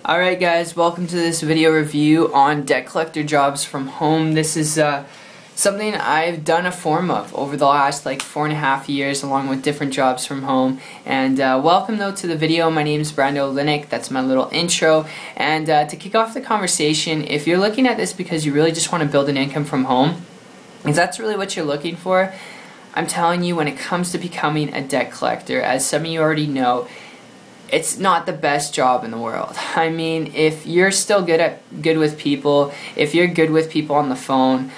Alright guys, welcome to this video review on debt collector jobs from home. This is something I've done a form of over the last like 4.5 years along with different jobs from home. And welcome though to the video. My name is Brando Linick. That's my little intro. And to kick off the conversation, if you're looking at this because you really just want to build an income from home, if that's really what you're looking for, I'm telling you, when it comes to becoming a debt collector, as some of you already know, it's not the best job in the world. I mean, if you're still good with people, if you're good with people on the phone,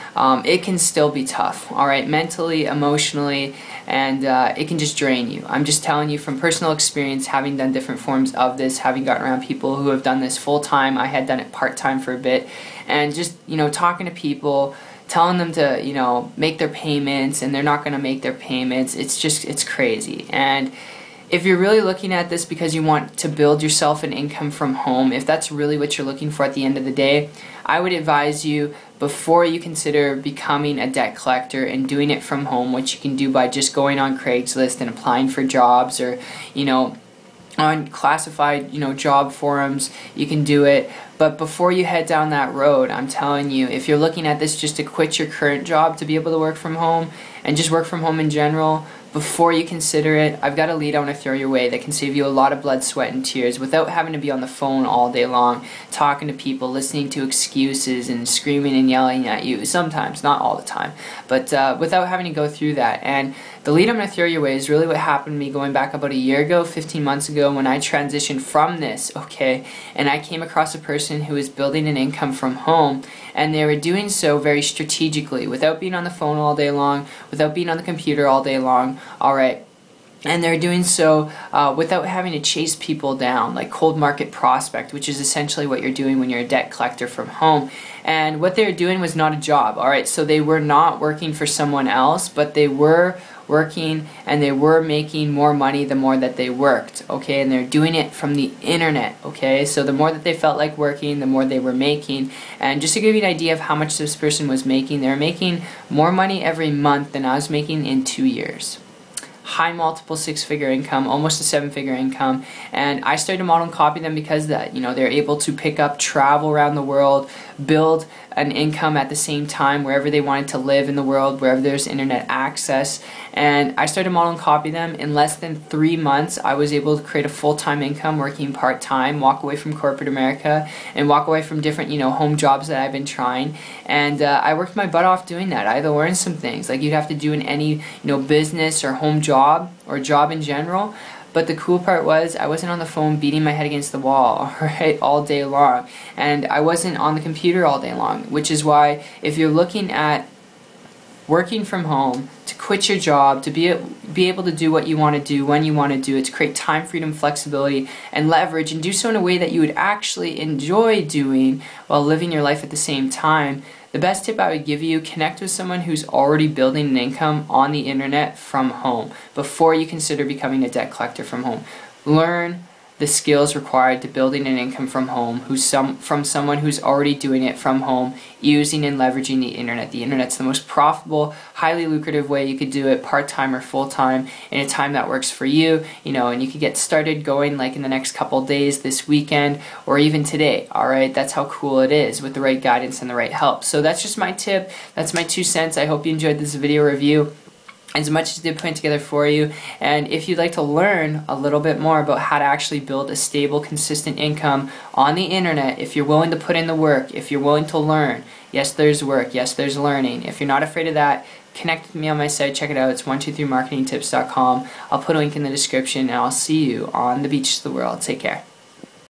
it can still be tough, alright, mentally, emotionally, and it can just drain you. I'm just telling you from personal experience, having done different forms of this, having gotten around people who have done this full-time. I had done it part-time for a bit, and just, talking to people, telling them to, make their payments, and they're not going to make their payments. It's crazy. And if you're really looking at this because you want to build yourself an income from home, if that's really what you're looking for at the end of the day, I would advise you, before you consider becoming a debt collector and doing it from home, which you can do by just going on Craigslist and applying for jobs, or on classified job forums, you can do it. But before you head down that road, I'm telling you, if you're looking at this just to quit your current job to be able to work from home and just work from home in general, before you consider it, I've got a lead I want to throw your way that can save you a lot of blood, sweat, and tears without having to be on the phone all day long, talking to people, listening to excuses, and screaming and yelling at you. Sometimes, not all the time, but without having to go through that. And the lead I'm going to throw your way is really what happened to me going back about a year ago, 15 months ago, when I transitioned from this, okay, and I came across a person who was building an income from home, and they were doing so very strategically, without being on the phone all day long, without being on the computer all day long, alright. And they're doing so without having to chase people down, like cold market prospect, which is essentially what you're doing when you're a debt collector from home. And what they were doing was not a job, alright? So they were not working for someone else, but they were working and they were making more money the more that they worked, okay? And they're doing it from the internet, okay? So the more that they felt like working, the more they were making. And just to give you an idea of how much this person was making, they were making more money every month than I was making in 2 years. High multiple six-figure income, almost a seven-figure income, and I started to model and copy them because of that. They're able to pick up, travel around the world, build an income at the same time wherever they wanted to live in the world, wherever there's internet access. And I started to model and copy them. In less than 3 months, I was able to create a full-time income working part-time, walk away from corporate America, and walk away from different, home jobs that I've been trying. And I worked my butt off doing that. I had to learn some things like you'd have to do in any, business or home job or job in general. But the cool part was I wasn't on the phone beating my head against the wall, right, all day long. And I wasn't on the computer all day long, which is why if you're looking at working from home, to quit your job, to be able to do what you want to do when you want to do it, to create time, freedom, flexibility, and leverage, and do so in a way that you would actually enjoy doing while living your life at the same time, the best tip I would give you, connect with someone who's already building an income on the internet from home before you consider becoming a debt collector from home. Learn the skills required to building an income from home from someone who's already doing it from home, using and leveraging the internet. The internet's the most profitable, highly lucrative way you could do it, part-time or full-time, in a time that works for you, and you could get started going like in the next couple days, this weekend, or even today, alright? That's how cool it is with the right guidance and the right help. So that's just my tip. That's my 2 cents. I hope you enjoyed this video review as much as I did put together for you. And if you'd like to learn a little bit more about how to actually build a stable, consistent income on the internet, if you're willing to put in the work, if you're willing to learn, yes, there's work, yes, there's learning. If you're not afraid of that, connect with me on my site, check it out, it's 123marketingtips.com. I'll put a link in the description, and I'll see you on the beaches of the world. Take care.